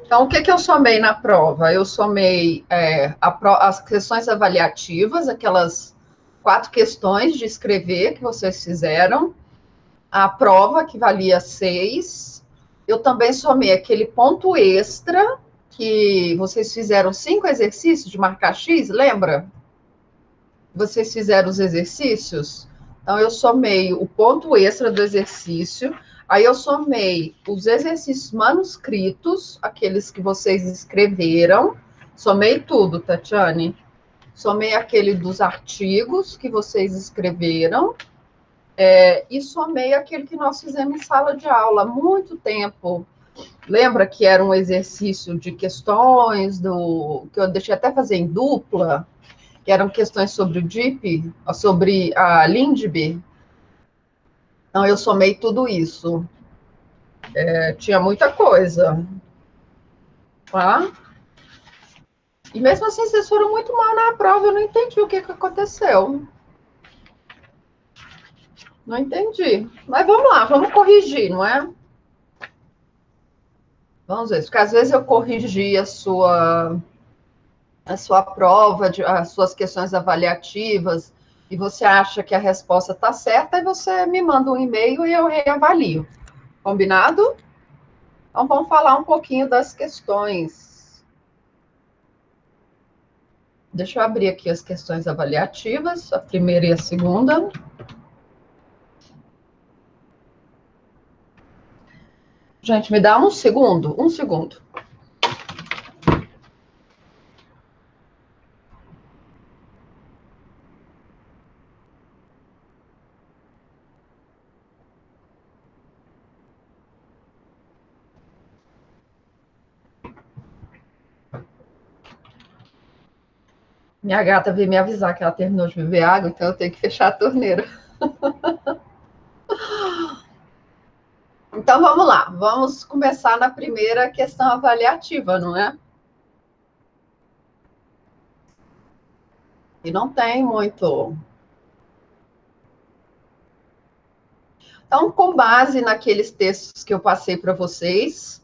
Então, o que eu somei na prova? Eu somei as questões avaliativas, aquelas 4 questões de escrever que vocês fizeram, a prova, que valia 6. Eu também somei aquele ponto extra, que vocês fizeram 5 exercícios de marcar X, lembra? Vocês fizeram os exercícios? Então, eu somei o ponto extra do exercício, aí eu somei os exercícios manuscritos, aqueles que vocês escreveram, somei tudo, Tatiane. Somei aquele dos artigos que vocês escreveram, e somei aquele que nós fizemos em sala de aula há muito tempo. Lembra que era um exercício de questões, que eu deixei até fazer em dupla, que eram questões sobre o DIP, sobre a Lindbergh. Então, eu somei tudo isso. Tinha muita coisa. Tá? E mesmo assim, vocês foram muito mal na prova, eu não entendi o que aconteceu. Não entendi. Mas vamos lá, vamos corrigir, não é? Vamos ver, porque às vezes eu corrigi a sua prova, as suas questões avaliativas, e você acha que a resposta está certa, e você me manda um e-mail e eu reavalio. Combinado? Então, vamos falar um pouquinho das questões. Deixa eu abrir aqui as questões avaliativas, a primeira e a segunda. Gente, me dá um segundo, um segundo. Minha gata veio me avisar que ela terminou de beber água, então eu tenho que fechar a torneira. Então, vamos lá. Vamos começar na primeira questão avaliativa, não é? E não tem muito. Então, com base naqueles textos que eu passei para vocês,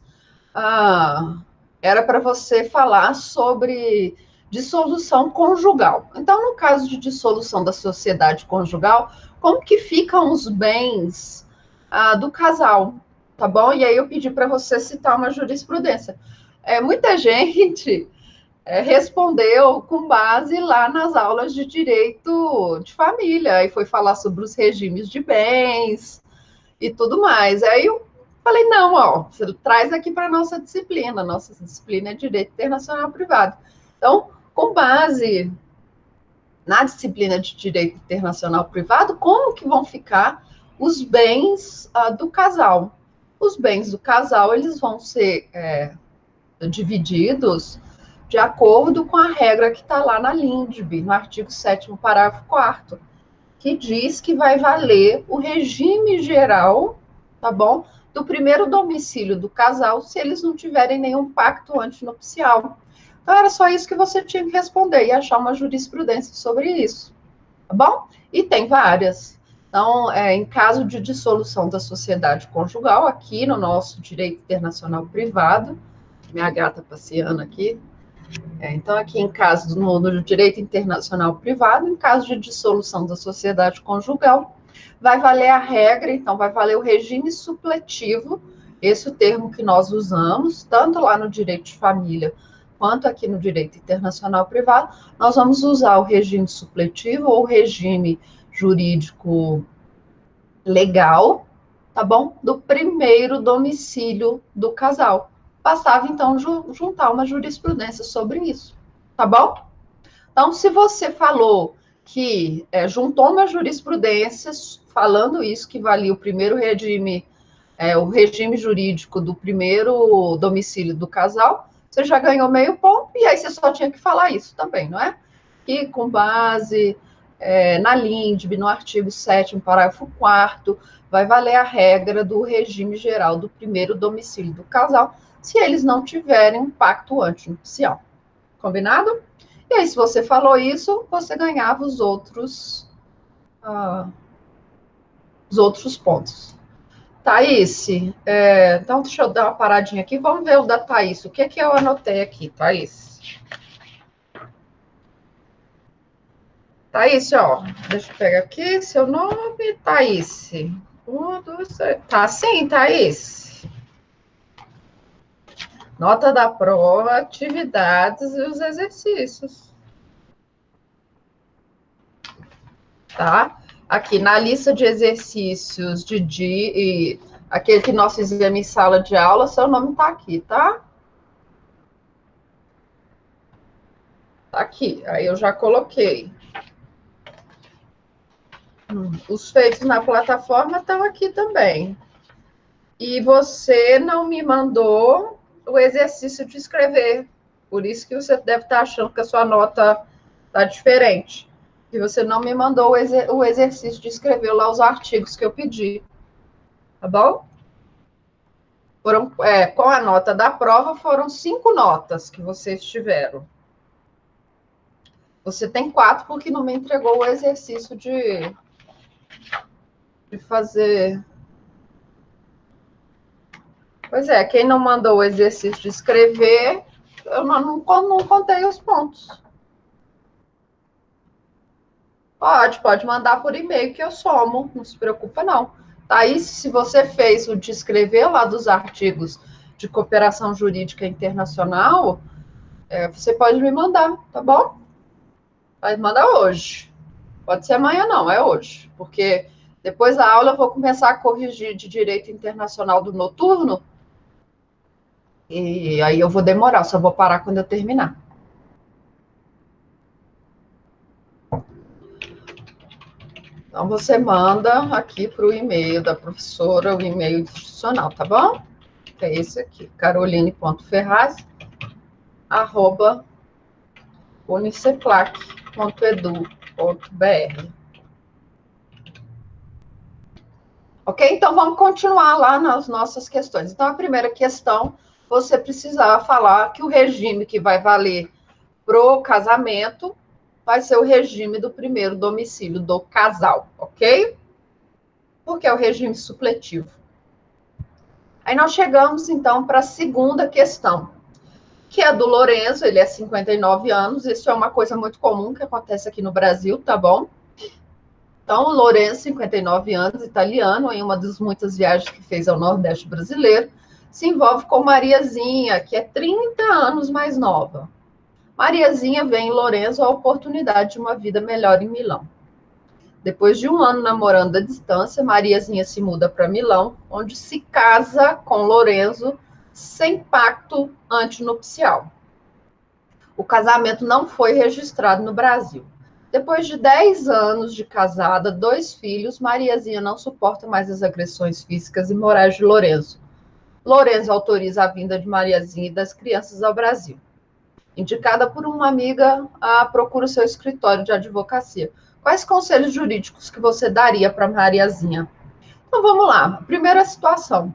era para você falar sobre dissolução conjugal. Então, no caso de dissolução da sociedade conjugal, como que ficam os bens do casal, tá bom? E aí eu pedi para você citar uma jurisprudência. Muita gente respondeu com base lá nas aulas de direito de família, e foi falar sobre os regimes de bens e tudo mais. Aí eu falei, não, ó, você traz aqui para a nossa disciplina é Direito Internacional Privado. Então, com base na disciplina de Direito Internacional Privado, como que vão ficar os bens do casal? Os bens do casal, eles vão ser divididos de acordo com a regra que está lá na Lindbergh, no artigo 7º, parágrafo 4º, que diz que vai valer o regime geral, tá bom? Do primeiro domicílio do casal, se eles não tiverem nenhum pacto antinupcial. Então, era só isso que você tinha que responder e achar uma jurisprudência sobre isso, tá bom? E tem várias. Então, em caso de dissolução da sociedade conjugal, aqui no nosso direito internacional privado, minha gata passeando aqui, então, aqui em caso no direito internacional privado, em caso de dissolução da sociedade conjugal, vai valer a regra, então vai valer o regime supletivo, esse é o termo que nós usamos, tanto lá no direito de família quanto aqui no direito internacional privado, nós vamos usar o regime supletivo ou regime jurídico legal, tá bom? Do primeiro domicílio do casal. Bastava, então, juntar uma jurisprudência sobre isso, tá bom? Então, se você falou que juntou uma jurisprudência falando isso, que valia o primeiro regime, o regime jurídico do primeiro domicílio do casal, você já ganhou meio ponto, e aí você só tinha que falar isso também, não é? Que com base na Lindbergh, no artigo 7º, parágrafo 4º, vai valer a regra do regime geral do primeiro domicílio do casal, se eles não tiverem um pacto antinupcial. Combinado? E aí, se você falou isso, você ganhava os outros pontos. Thaís, então deixa eu dar uma paradinha aqui, vamos ver o da Thaís, o que eu anotei aqui, Thaís? Thaís, ó, deixa eu pegar aqui seu nome, Thaís. Tá sim, Thaís. Nota da prova, atividades e os exercícios. Tá? Aqui na lista de exercícios de dia, aquele que nós fizemos em sala de aula, seu nome tá aqui, tá? Tá aqui, aí eu já coloquei. Os feitos na plataforma estão aqui também. E você não me mandou o exercício de escrever. Por isso que você deve estar achando que a sua nota está diferente. E você não me mandou o exercício de escrever lá os artigos que eu pedi. Tá bom? Com a nota da prova, foram 5 notas que vocês tiveram. Você tem 4 porque não me entregou o exercício de fazer. Pois é, quem não mandou o exercício de escrever, eu não contei os pontos. Pode mandar por e-mail que eu somo, não se preocupa não. Aí, se você fez o de escrever lá dos artigos de cooperação jurídica internacional, você pode me mandar, tá bom? Pode mandar hoje. Pode ser amanhã não, é hoje. Porque depois da aula eu vou começar a corrigir de direito internacional do noturno, e aí eu vou demorar, só vou parar quando eu terminar. Então, você manda aqui para o e-mail da professora, o e-mail institucional, tá bom? Que é esse aqui, caroline.ferraz@uniceplac.edu.br. Ok? Então, vamos continuar lá nas nossas questões. Então, a primeira questão, você precisava falar que o regime que vai valer pro casamento vai ser o regime do primeiro domicílio do casal, ok? Porque é o regime supletivo. Aí nós chegamos, então, para a segunda questão, que é do Lorenzo, ele é 59 anos, isso é uma coisa muito comum que acontece aqui no Brasil, tá bom? Então, o Lorenzo, 59 anos, italiano, em uma das muitas viagens que fez ao Nordeste brasileiro, se envolve com Mariazinha, que é 30 anos mais nova. Mariazinha vê em Lorenzo a oportunidade de uma vida melhor em Milão. Depois de um ano namorando à distância, Mariazinha se muda para Milão, onde se casa com Lorenzo sem pacto antinupcial. O casamento não foi registrado no Brasil. Depois de 10 anos de casada, 2 filhos, Mariazinha não suporta mais as agressões físicas e morais de Lorenzo. Lorenzo autoriza a vinda de Mariazinha e das crianças ao Brasil. Indicada por uma amiga, procura o seu escritório de advocacia. Quais conselhos jurídicos que você daria para Mariazinha? Então, vamos lá. Primeira situação.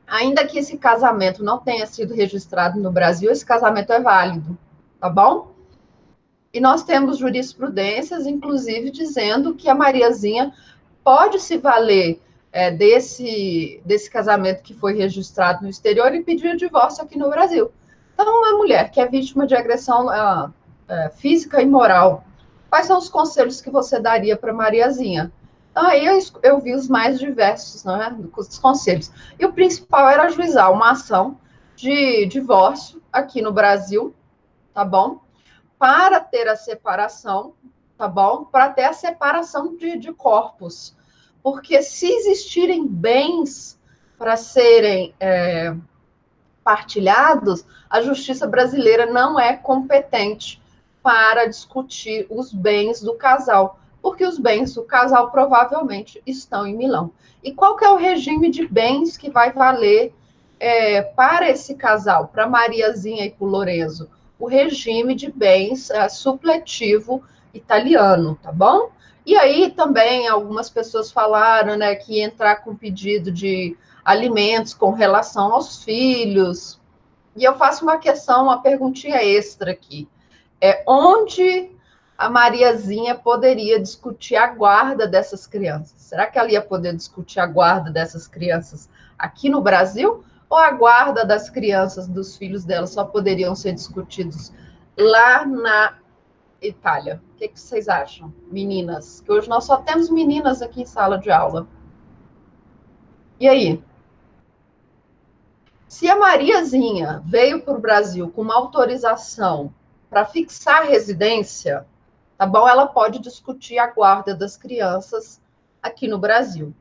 Ainda que esse casamento não tenha sido registrado no Brasil, esse casamento é válido, tá bom? E nós temos jurisprudências, inclusive, dizendo que a Mariazinha pode se valer desse casamento que foi registrado no exterior e pedir o divórcio aqui no Brasil. Então, uma mulher que é vítima de agressão física e moral, quais são os conselhos que você daria para Mariazinha? Aí eu vi os mais diversos, né, os conselhos. E o principal era ajuizar uma ação de divórcio aqui no Brasil, tá bom? Para ter a separação, tá bom? Para ter a separação de corpos. Porque se existirem bens para serem partilhados, a justiça brasileira não é competente para discutir os bens do casal, porque os bens do casal provavelmente estão em Milão. E qual que é o regime de bens que vai valer para esse casal, para Mariazinha e para o Lorenzo? O regime de bens supletivo italiano, tá bom? E aí também algumas pessoas falaram, né, que entrar com pedido de alimentos com relação aos filhos. E eu faço uma perguntinha extra aqui. Onde a Mariazinha poderia discutir a guarda dessas crianças? Será que ela ia poder discutir a guarda dessas crianças aqui no Brasil? Ou a guarda das crianças, dos filhos dela, só poderiam ser discutidos lá na Itália? O que vocês acham, meninas? Que hoje nós só temos meninas aqui em sala de aula. E aí? Se a Mariazinha veio para o Brasil com uma autorização para fixar residência, tá bom? Ela pode discutir a guarda das crianças aqui no Brasil.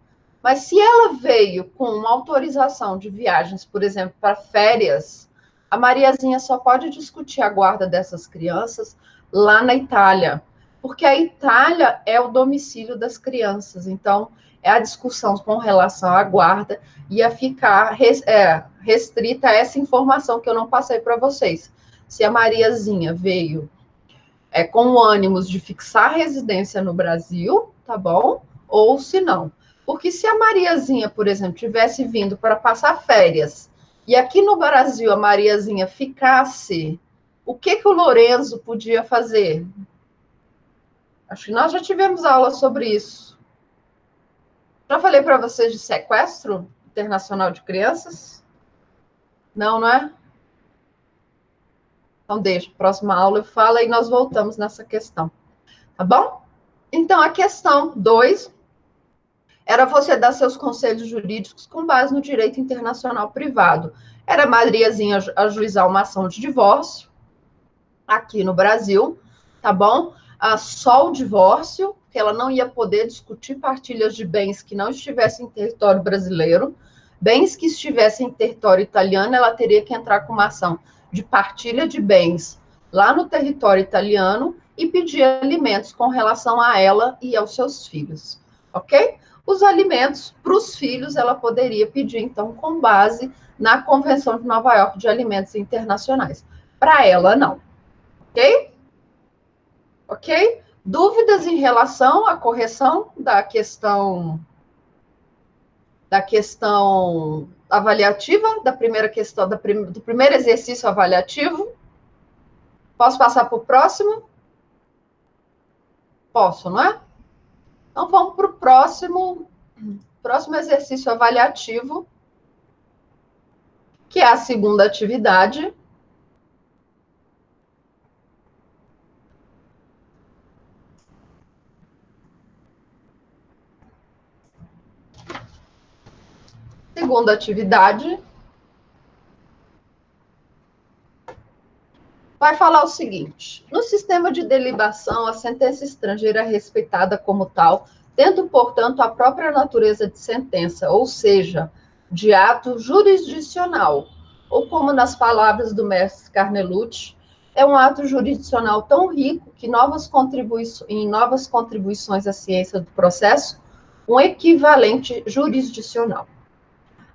Mas se ela veio com uma autorização de viagens, por exemplo, para férias, a Mariazinha só pode discutir a guarda dessas crianças lá na Itália, porque a Itália é o domicílio das crianças. Então, a discussão com relação à guarda ia ficar restrita a essa informação que eu não passei para vocês. Se a Mariazinha veio com o ânimo de fixar residência no Brasil, tá bom? Ou se não. Porque se a Mariazinha, por exemplo, tivesse vindo para passar férias e aqui no Brasil a Mariazinha ficasse, o que o Lorenzo podia fazer? Acho que nós já tivemos aula sobre isso. Já falei para vocês de sequestro internacional de crianças? Não, não é? Então, deixa, próxima aula eu falo e nós voltamos nessa questão. Tá bom? Então, a questão 2 era você dar seus conselhos jurídicos com base no direito internacional privado. Era a Mariazinha ajuizar uma ação de divórcio aqui no Brasil, tá bom? Só o divórcio, que ela não ia poder discutir partilhas de bens que não estivessem em território brasileiro. Bens que estivessem em território italiano, ela teria que entrar com uma ação de partilha de bens lá no território italiano e pedir alimentos com relação a ela e aos seus filhos, ok? Os alimentos para os filhos ela poderia pedir, então, com base na Convenção de Nova York de Alimentos Internacionais. Para ela, não. Ok? Ok? Dúvidas em relação à correção da questão avaliativa, da primeira questão, do primeiro exercício avaliativo? Posso passar para o próximo? Posso, não é? Então, vamos para o próximo exercício avaliativo, que é a segunda atividade. Segunda atividade vai falar o seguinte: no sistema de delibação, a sentença estrangeira é respeitada como tal, tendo, portanto, a própria natureza de sentença, ou seja, de ato jurisdicional, ou como nas palavras do mestre Carnelucci, é um ato jurisdicional tão rico que em novas contribuições à ciência do processo, um equivalente jurisdicional.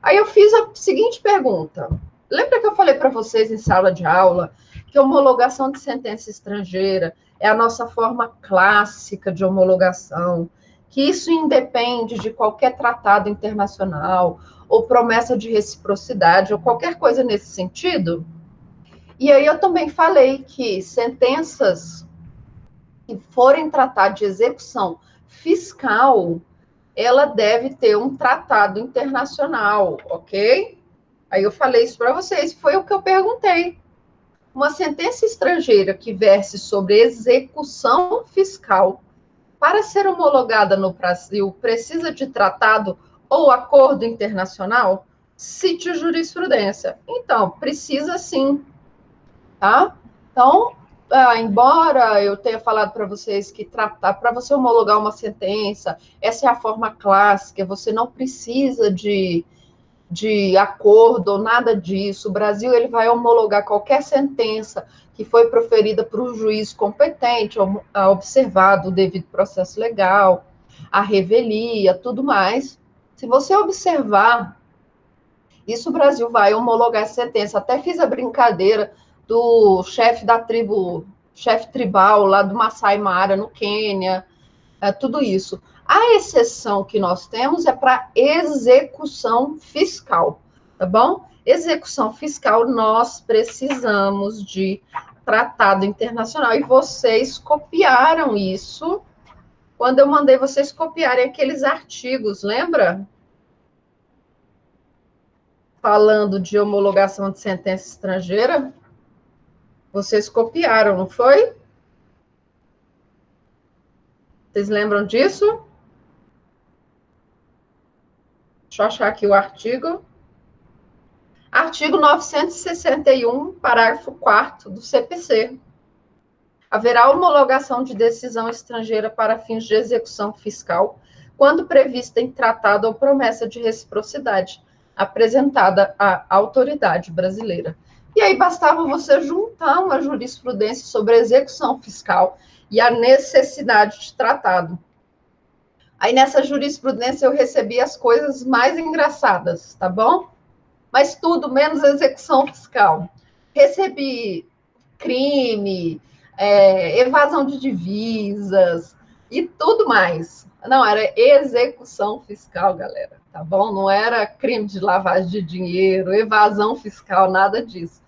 Aí eu fiz a seguinte pergunta. Lembra que eu falei para vocês em sala de aula que a homologação de sentença estrangeira é a nossa forma clássica de homologação, que isso independe de qualquer tratado internacional ou promessa de reciprocidade ou qualquer coisa nesse sentido? E aí eu também falei que sentenças que forem tratar de execução fiscal, ela deve ter um tratado internacional, ok? Aí eu falei isso para vocês, foi o que eu perguntei. Uma sentença estrangeira que verse sobre execução fiscal, para ser homologada no Brasil, precisa de tratado ou acordo internacional? Cite jurisprudência. Então, precisa sim, tá? Então, embora eu tenha falado para vocês que tratar, para você homologar uma sentença, essa é a forma clássica, você não precisa de acordo ou nada disso. O Brasil ele vai homologar qualquer sentença que foi proferida por um juiz competente, observado o devido processo legal, a revelia, tudo mais. Se você observar, isso o Brasil vai homologar essa sentença. Até fiz a brincadeira do chefe da tribo, chefe tribal lá do Masai Mara, no Quênia, tudo isso. A exceção que nós temos é para execução fiscal, tá bom? Execução fiscal, nós precisamos de tratado internacional, e vocês copiaram isso quando eu mandei vocês copiarem aqueles artigos, lembra? Falando de homologação de sentença estrangeira. Vocês copiaram, não foi? Vocês lembram disso? Deixa eu achar aqui o artigo. Artigo 961, parágrafo 4º do CPC. Haverá homologação de decisão estrangeira para fins de execução fiscal, quando prevista em tratado ou promessa de reciprocidade, apresentada à autoridade brasileira. E aí bastava você juntar uma jurisprudência sobre execução fiscal e a necessidade de tratado. Aí nessa jurisprudência eu recebi as coisas mais engraçadas, tá bom? Mas tudo menos execução fiscal. Recebi crime, evasão de divisas e tudo mais. Não, era execução fiscal, galera, tá bom? Não era crime de lavagem de dinheiro, evasão fiscal, nada disso.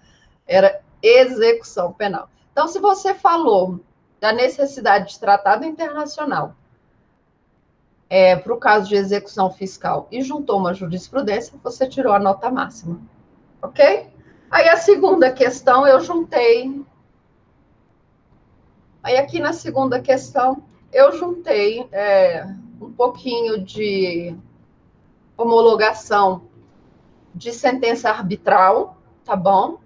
Era execução penal. Então, se você falou da necessidade de tratado internacional para o caso de execução fiscal e juntou uma jurisprudência, você tirou a nota máxima, ok? Aí a segunda questão eu juntei. Aí aqui na segunda questão eu juntei um pouquinho de homologação de sentença arbitral, tá bom?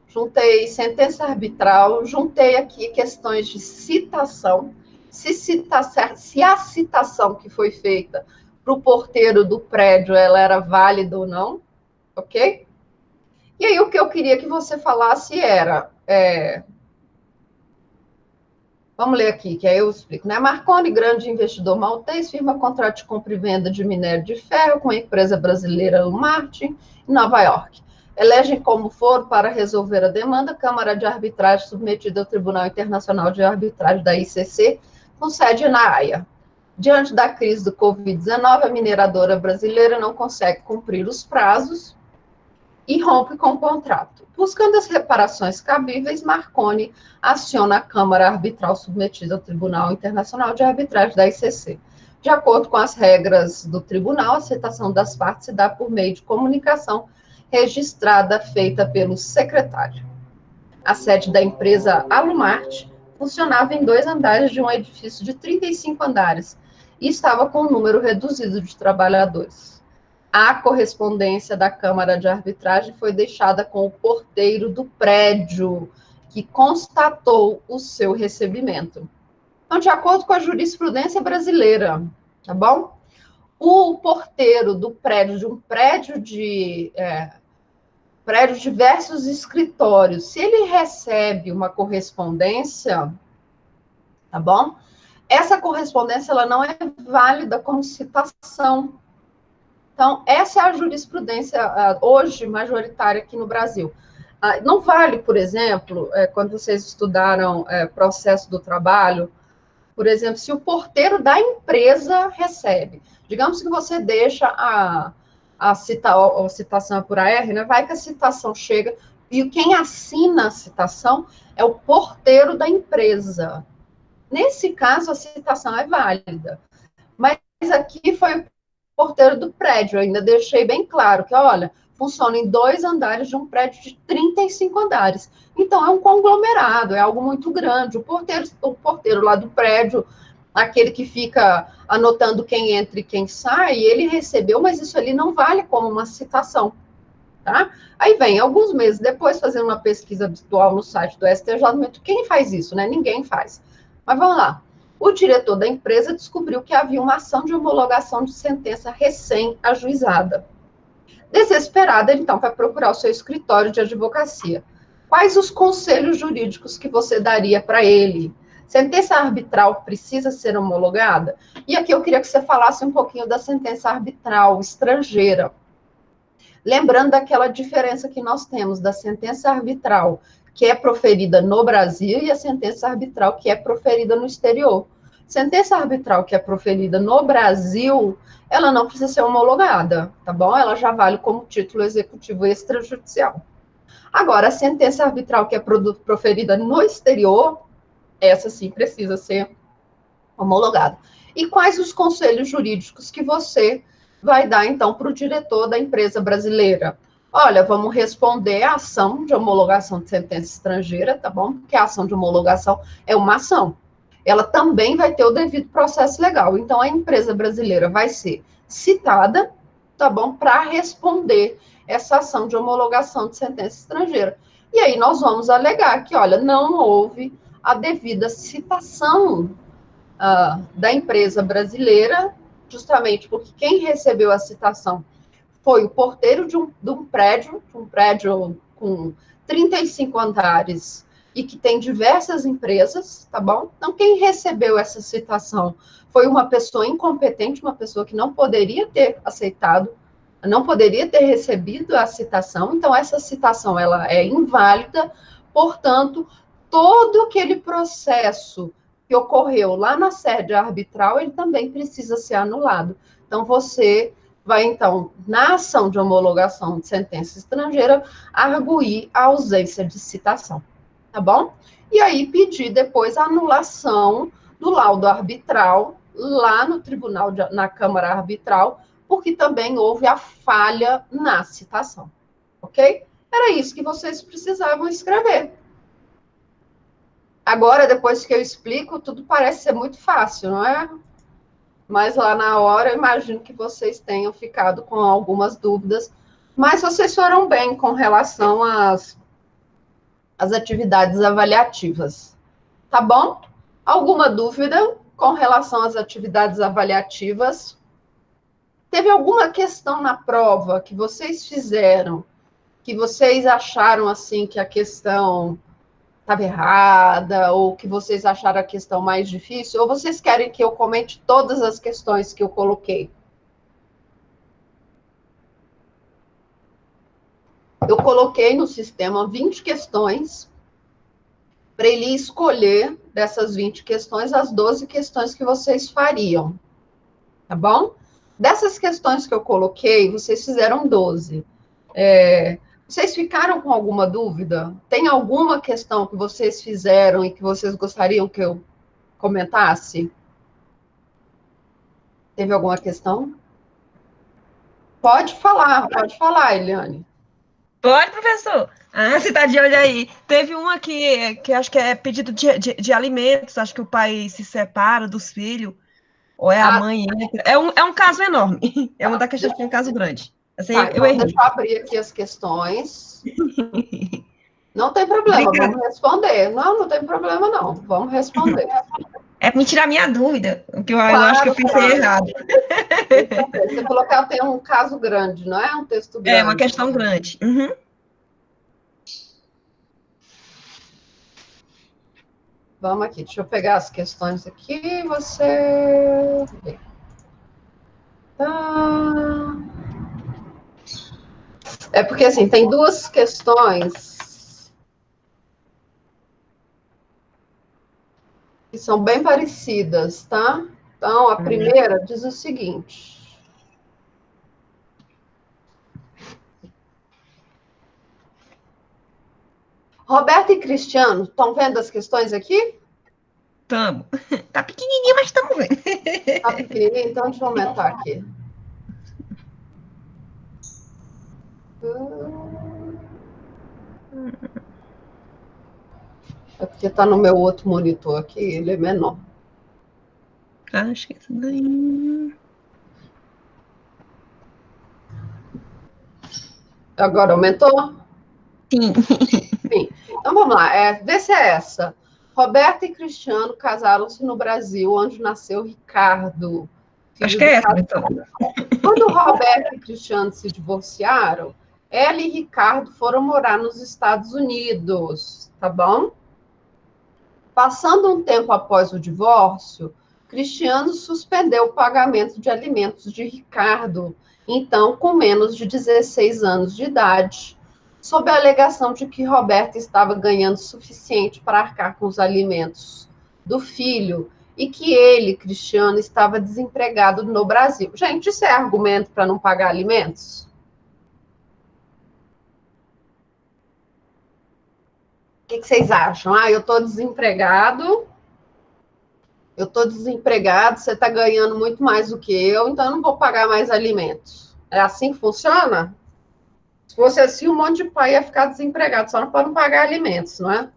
Juntei sentença arbitral, juntei aqui questões de citação, se a citação que foi feita para o porteiro do prédio, ela era válida ou não, ok? E aí o que eu queria que você falasse era... Vamos ler aqui, que aí eu explico, né? Marconi, grande investidor maltês, firma contrato de compra e venda de minério de ferro com a empresa brasileira Martin, em Nova York. Elegem como foro para resolver a demanda Câmara de Arbitragem submetida ao Tribunal Internacional de Arbitragem da ICC, com sede na Haia. Diante da crise do Covid-19, a mineradora brasileira não consegue cumprir os prazos e rompe com o contrato. Buscando as reparações cabíveis, Marconi aciona a Câmara Arbitral submetida ao Tribunal Internacional de Arbitragem da ICC. De acordo com as regras do tribunal, a citação das partes se dá por meio de comunicação registrada feita pelo secretário. A sede da empresa Alumarte funcionava em 2 andares de um edifício de 35 andares e estava com um número reduzido de trabalhadores. A correspondência da Câmara de Arbitragem foi deixada com o porteiro do prédio, que constatou o seu recebimento. Então, de acordo com a jurisprudência brasileira, tá bom? O porteiro do prédio, de um prédio de diversos escritórios, se ele recebe uma correspondência, tá bom? Essa correspondência, ela não é válida como citação. Então, essa é a jurisprudência hoje majoritária aqui no Brasil. Não vale, por exemplo, quando vocês estudaram processo do trabalho, por exemplo, se o porteiro da empresa recebe. Digamos que você deixa a citação por AR, né? Vai que a citação chega e quem assina a citação é o porteiro da empresa. Nesse caso, a citação é válida. Mas aqui foi o porteiro do prédio, eu ainda deixei bem claro que, olha, funciona em 2 andares de um prédio de 35 andares. Então, é um conglomerado, é algo muito grande. O porteiro lá do prédio, aquele que fica anotando quem entra e quem sai, ele recebeu, mas isso ali não vale como uma citação, tá? Aí vem, alguns meses depois, fazendo uma pesquisa habitual no site do STJ, quem faz isso, né? Ninguém faz. Mas vamos lá. O diretor da empresa descobriu que havia uma ação de homologação de sentença recém-ajuizada. Desesperado, ele então vai procurar o seu escritório de advocacia. Quais os conselhos jurídicos que você daria para ele? Sentença arbitral precisa ser homologada? E aqui eu queria que você falasse um pouquinho da sentença arbitral estrangeira. Lembrando daquela diferença que nós temos da sentença arbitral que é proferida no Brasil e a sentença arbitral que é proferida no exterior. Sentença arbitral que é proferida no Brasil, ela não precisa ser homologada, tá bom? Ela já vale como título executivo extrajudicial. Agora, a sentença arbitral que é proferida no exterior, essa sim precisa ser homologada. E quais os conselhos jurídicos que você vai dar, então, para o diretor da empresa brasileira? Olha, vamos responder a ação de homologação de sentença estrangeira, tá bom? Porque a ação de homologação é uma ação. Ela também vai ter o devido processo legal. Então, a empresa brasileira vai ser citada, tá bom? Para responder essa ação de homologação de sentença estrangeira. E aí nós vamos alegar que, olha, não houve a devida citação da empresa brasileira, justamente porque quem recebeu a citação foi o porteiro de um prédio com 35 andares e que tem diversas empresas, tá bom? Então, quem recebeu essa citação foi uma pessoa incompetente, uma pessoa que não poderia ter aceitado, não poderia ter recebido a citação. Então, essa citação, ela é inválida, portanto, todo aquele processo que ocorreu lá na sede arbitral, ele também precisa ser anulado. Então, você vai, então, na ação de homologação de sentença estrangeira, arguir a ausência de citação, tá bom? E aí pedir depois a anulação do laudo arbitral lá no tribunal, na Câmara Arbitral, porque também houve a falha na citação, ok? Era isso que vocês precisavam escrever. Agora, depois que eu explico, tudo parece ser muito fácil, não é? Mas lá na hora, eu imagino que vocês tenham ficado com algumas dúvidas, mas vocês foram bem com relação às atividades avaliativas, tá bom? Alguma dúvida com relação às atividades avaliativas? Teve alguma questão na prova que vocês fizeram, que vocês acharam, assim, que a questão estava errada, ou que vocês acharam a questão mais difícil, ou vocês querem que eu comente todas as questões que eu coloquei? Eu coloquei no sistema 20 questões, para ele escolher dessas 20 questões, as 12 questões que vocês fariam, tá bom? Dessas questões que eu coloquei, vocês fizeram 12. Vocês ficaram com alguma dúvida? Tem alguma questão que vocês fizeram e que vocês gostariam que eu comentasse? Teve alguma questão? Pode falar, Eliane. Pode, professor. Ah, você tá de olho aí. Teve uma que acho que é pedido de alimentos, acho que o pai se separa dos filhos, ou é a Ah, mãe entra. É um caso enorme. É uma da questão que é um caso grande. Assim, tá, eu então deixa errei. eu abrir aqui as questões. Não tem problema, Obrigada. vamos responder. Não, não tem problema, não. Vamos responder. É para me tirar minha dúvida, porque eu acho que eu Claro, pensei claro. errado. Você falou que ela tem um caso grande, não é um texto É uma grande. questão grande. Uhum. Vamos aqui, deixa eu pegar as questões aqui. Você. Tá. É porque, assim, tem duas questões que são bem parecidas, tá? Então, a primeira diz o seguinte. Roberto e Cristiano, estão vendo as questões aqui? Tamo. Tá pequenininho, mas estamos vendo. Tá pequenininho, então deixa eu aumentar aqui. É porque tá no meu outro monitor aqui, ele é menor. Acho que isso daí. Agora aumentou? Sim. Sim. Então vamos lá. Vê se é essa. Roberto e Cristiano casaram-se no Brasil, onde nasceu Ricardo, Acho filho que do é essa, casal. então. Quando Roberto e Cristiano se divorciaram, ela e Ricardo foram morar nos Estados Unidos, tá bom? Passando um tempo após o divórcio, Cristiano suspendeu o pagamento de alimentos de Ricardo, então com menos de 16 anos de idade, sob a alegação de que Roberto estava ganhando o suficiente para arcar com os alimentos do filho e que ele, Cristiano, estava desempregado no Brasil. Gente, isso é argumento para não pagar alimentos? que vocês acham? Ah, eu estou desempregado, você está ganhando muito mais do que eu, então eu não vou pagar mais alimentos. É assim que funciona? Se fosse assim, um monte de pai ia ficar desempregado, só para não pagar alimentos, não é?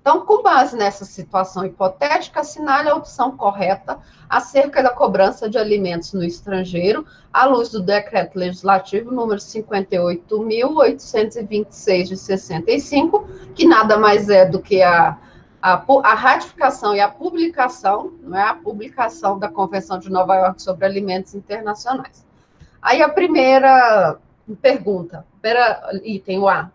Então, com base nessa situação hipotética, assinale a opção correta acerca da cobrança de alimentos no estrangeiro, à luz do Decreto Legislativo número 58.826 de 65, que nada mais é do que a ratificação e a publicação, não é? A publicação da Convenção de Nova York sobre Alimentos Internacionais. Aí a primeira pergunta, primeiro item, o A.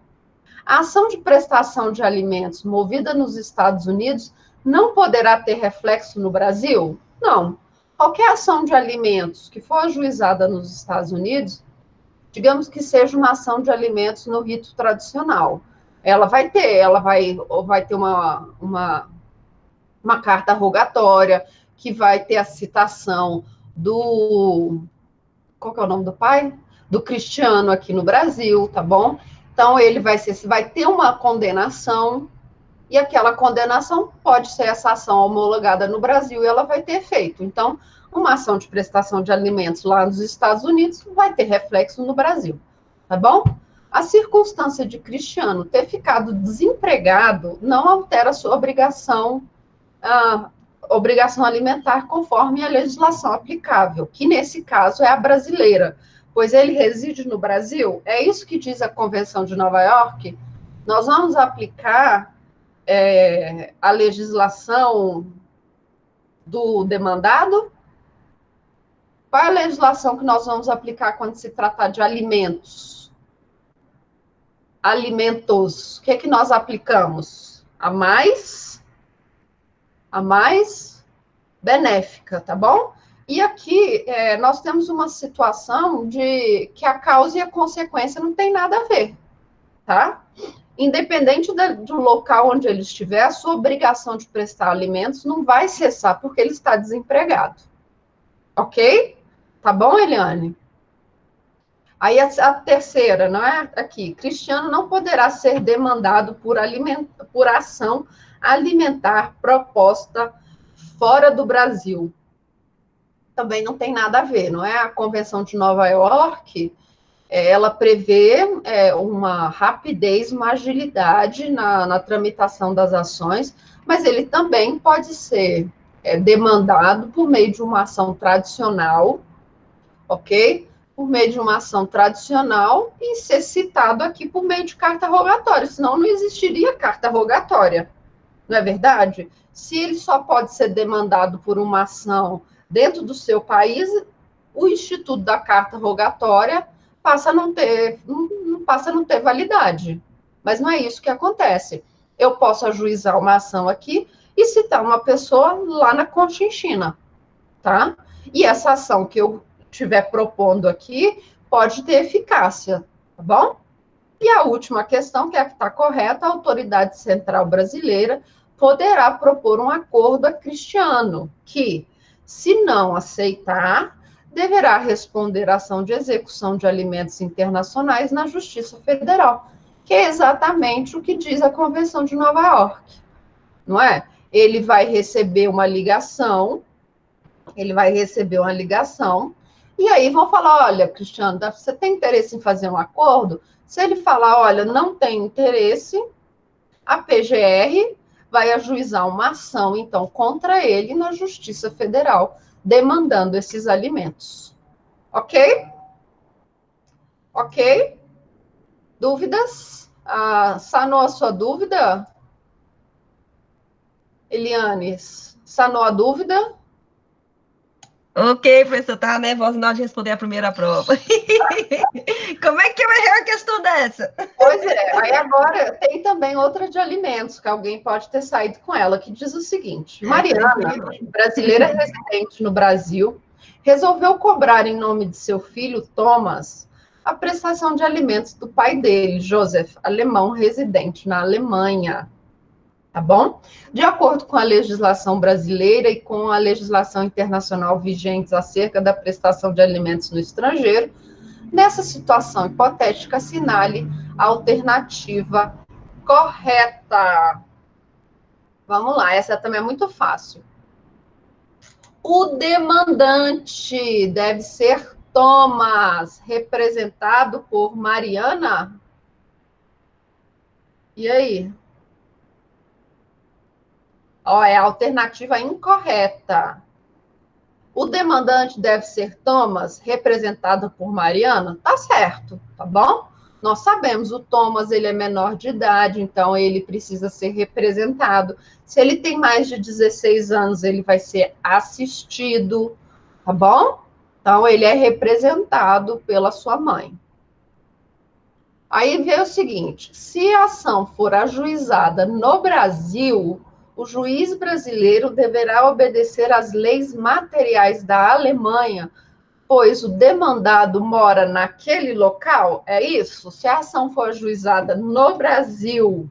A ação de prestação de alimentos movida nos Estados Unidos não poderá ter reflexo no Brasil? Não. Qualquer ação de alimentos que for ajuizada nos Estados Unidos, digamos que seja uma ação de alimentos no rito tradicional, ela vai ter uma carta rogatória, que vai ter a citação do... Qual que é o nome do pai? Do Cristiano aqui no Brasil, tá bom? Então, vai ter uma condenação, e aquela condenação pode ser essa ação homologada no Brasil, e ela vai ter efeito. Então, uma ação de prestação de alimentos lá nos Estados Unidos vai ter reflexo no Brasil, tá bom? A circunstância de Cristiano ter ficado desempregado não altera sua obrigação alimentar conforme a legislação aplicável, que nesse caso é a brasileira, pois ele reside no Brasil. É isso que diz a Convenção de Nova York. Nós vamos aplicar a legislação do demandado? Qual é a legislação que nós vamos aplicar quando se tratar de alimentos? Alimentos. O que é que nós aplicamos? A mais benéfica, tá bom? E aqui nós temos uma situação de que a causa e a consequência não tem nada a ver, tá? Independente do local onde ele estiver, a sua obrigação de prestar alimentos não vai cessar porque ele está desempregado. Ok? Tá bom, Eliane? Aí a terceira, não é? Aqui, Cristiano não poderá ser demandado por ação alimentar proposta fora do Brasil. Também não tem nada a ver, não é? A Convenção de Nova York, ela prevê uma rapidez, uma agilidade na tramitação das ações, mas ele também pode ser demandado por meio de uma ação tradicional, ok? Por meio de uma ação tradicional e ser citado aqui por meio de carta rogatória, senão não existiria carta rogatória, não é verdade? Se ele só pode ser demandado por uma ação dentro do seu país, o instituto da carta rogatória passa a não ter validade. Mas não é isso que acontece. Eu posso ajuizar uma ação aqui e citar uma pessoa lá na Conchinchina, tá? E essa ação que eu estiver propondo aqui pode ter eficácia, tá bom? E a última questão, que é a que está correta, a autoridade central brasileira poderá propor um acordo a Cristiano, que, se não aceitar, deverá responder à ação de execução de alimentos internacionais na Justiça Federal, que é exatamente o que diz a Convenção de Nova York, não é? Ele vai receber uma ligação, e aí vão falar, olha, Cristiano, você tem interesse em fazer um acordo? Se ele falar, olha, não tem interesse, a PGR vai ajuizar uma ação, então, contra ele na Justiça Federal, demandando esses alimentos. Ok? Ok? Dúvidas? Sanou a sua dúvida? Eliane, sanou a dúvida? Ok, professor, estava nervosa na hora de responder a primeira prova. Como é que eu errei uma questão dessa? Pois é, aí agora tem também outra de alimentos, que alguém pode ter saído com ela, que diz o seguinte: Mariana, brasileira residente no Brasil, resolveu cobrar em nome de seu filho, Thomas, a prestação de alimentos do pai dele, Joseph, alemão residente na Alemanha. Tá bom? De acordo com a legislação brasileira e com a legislação internacional vigentes acerca da prestação de alimentos no estrangeiro, nessa situação hipotética, assinale a alternativa correta. Vamos lá, essa também é muito fácil. O demandante deve ser Thomas, representado por Mariana? E aí? Ó, é a alternativa incorreta. O demandante deve ser Thomas, representado por Mariana? Tá certo, tá bom? Nós sabemos, o Thomas, ele é menor de idade, então ele precisa ser representado. Se ele tem mais de 16 anos, ele vai ser assistido, tá bom? Então, ele é representado pela sua mãe. Aí vem o seguinte, se a ação for ajuizada no Brasil, o juiz brasileiro deverá obedecer às leis materiais da Alemanha, pois o demandado mora naquele local, é isso? Se a ação for ajuizada no Brasil,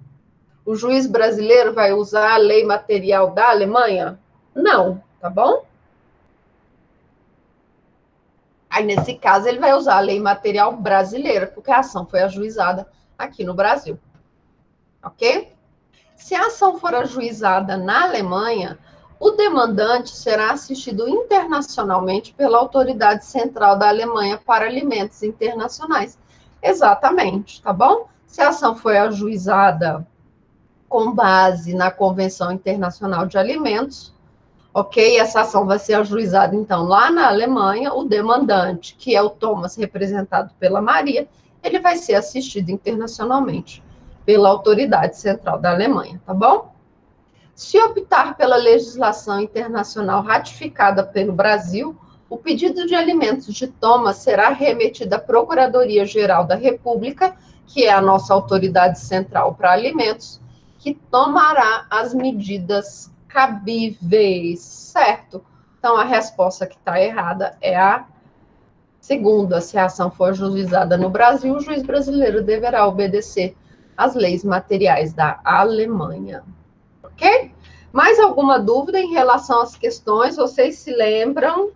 o juiz brasileiro vai usar a lei material da Alemanha? Não, tá bom? Aí, nesse caso, ele vai usar a lei material brasileira, porque a ação foi ajuizada aqui no Brasil. Ok? Se a ação for ajuizada na Alemanha, o demandante será assistido internacionalmente pela Autoridade Central da Alemanha para Alimentos Internacionais. Exatamente, tá bom? Se a ação foi ajuizada com base na Convenção Internacional de Alimentos, ok? Essa ação vai ser ajuizada, então, lá na Alemanha, o demandante, que é o Thomas, representado pela Maria, ele vai ser assistido internacionalmente pela Autoridade Central da Alemanha, tá bom? Se optar pela legislação internacional ratificada pelo Brasil, o pedido de alimentos de Thomas será remetido à Procuradoria-Geral da República, que é a nossa autoridade central para alimentos, que tomará as medidas cabíveis, certo? Então, a resposta que está errada é a segunda. Se a ação for ajuizada no Brasil, o juiz brasileiro deverá obedecer às leis materiais da Alemanha. Ok? Mais alguma dúvida em relação às questões? Vocês se lembram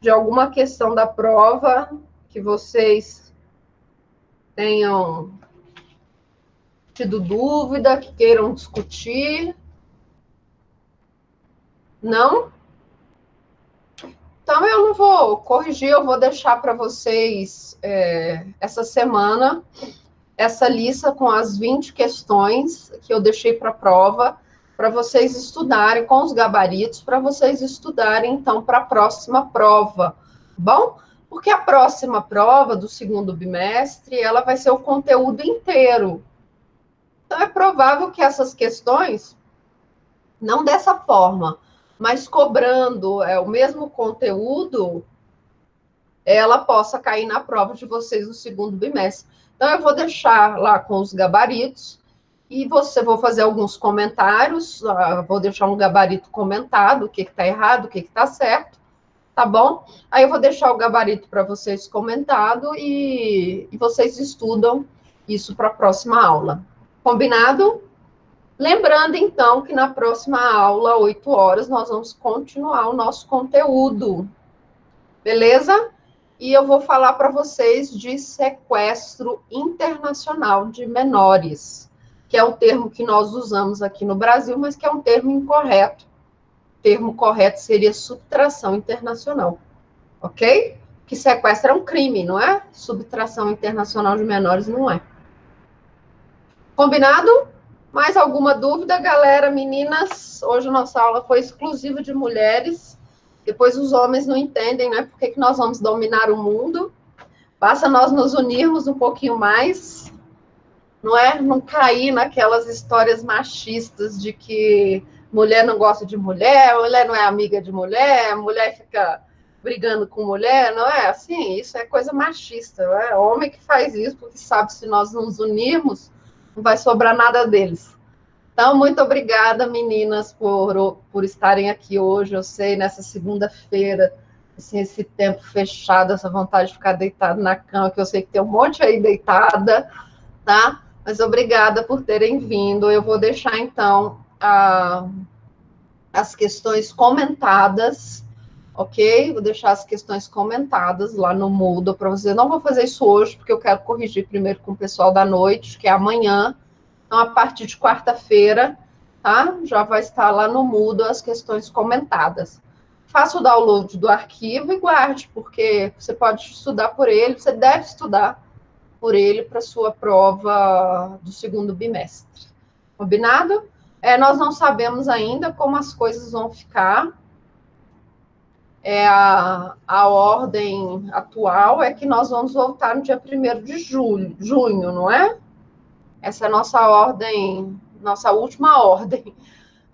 de alguma questão da prova que vocês tenham tido dúvida, que queiram discutir? Não? Então, eu não vou corrigir, eu vou deixar para vocês, essa semana, essa lista com as 20 questões que eu deixei para a prova, para vocês estudarem com os gabaritos, para vocês estudarem, então, para a próxima prova, bom? Porque a próxima prova do segundo bimestre, ela vai ser o conteúdo inteiro. Então, é provável que essas questões, não dessa forma, mas cobrando o mesmo conteúdo, ela possa cair na prova de vocês no segundo bimestre. Então, eu vou deixar lá com os gabaritos, e vou fazer alguns comentários, vou deixar um gabarito comentado, o que está errado, o que está certo, tá bom? Aí eu vou deixar o gabarito para vocês comentado, e vocês estudam isso para a próxima aula. Combinado? Lembrando, então, que na próxima aula, 8 horas, nós vamos continuar o nosso conteúdo. Beleza? E eu vou falar para vocês de sequestro internacional de menores, que é o termo que nós usamos aqui no Brasil, mas que é um termo incorreto. O termo correto seria subtração internacional. Ok? Que sequestro é um crime, não é? Subtração internacional de menores não é. Combinado? Mais alguma dúvida, galera? Meninas, hoje a nossa aula foi exclusiva de mulheres. Depois os homens não entendem, né? Por que nós vamos dominar o mundo? Basta nós nos unirmos um pouquinho mais, não é? Não cair naquelas histórias machistas de que mulher não gosta de mulher não é amiga de mulher fica brigando com mulher, não é? Assim, isso é coisa machista, não é? Homem que faz isso, porque sabe, se nós nos unirmos, não vai sobrar nada deles. Então, muito obrigada, meninas, por estarem aqui hoje. Eu sei, nessa segunda-feira, assim, esse tempo fechado, essa vontade de ficar deitado na cama, que eu sei que tem um monte aí deitada, tá? Mas obrigada por terem vindo. Eu vou deixar, então, as questões comentadas, ok? Vou deixar as questões comentadas lá no Moodle para vocês. Não vou fazer isso hoje, porque eu quero corrigir primeiro com o pessoal da noite, que é amanhã. Então, a partir de quarta-feira, tá? Já vai estar lá no Moodle as questões comentadas. Faça o download do arquivo e guarde, porque você pode estudar por ele, você deve estudar por ele para sua prova do segundo bimestre. Combinado? Nós não sabemos ainda como as coisas vão ficar. A ordem atual é que nós vamos voltar no dia 1º de junho, não é? Essa é a nossa ordem, nossa última ordem.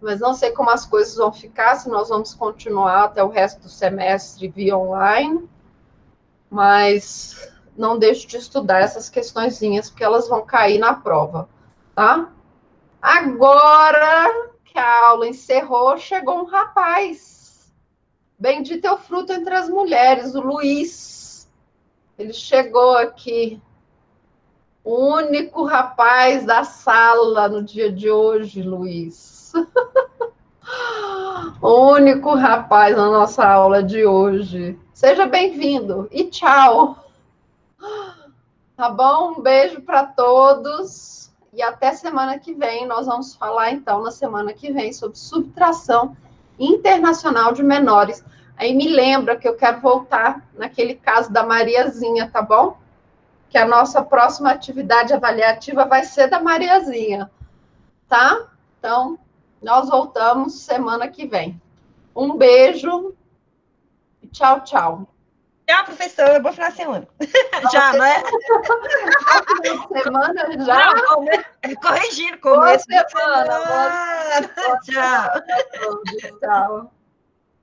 Mas não sei como as coisas vão ficar, se nós vamos continuar até o resto do semestre via online. Mas não deixe de estudar essas questõezinhas, porque elas vão cair na prova, tá? Agora que a aula encerrou, chegou um rapaz. Bendito é o fruto entre as mulheres, o Luiz. Ele chegou aqui. O único rapaz da sala no dia de hoje, Luiz. O único rapaz na nossa aula de hoje. Seja bem-vindo e tchau. Tá bom? Um beijo para todos e até semana que vem. Nós vamos falar, então, na semana que vem sobre subtração internacional de menores. Aí me lembra que eu quero voltar naquele caso da Mariazinha, tá bom? Que a nossa próxima atividade avaliativa vai ser da Mariazinha, tá? Então, nós voltamos semana que vem. Um beijo e tchau, tchau. Tchau, professora. Boa final de semana. Já, não é? Boa semana já? Não, corrigindo, começo boa semana. Tchau. Tchau.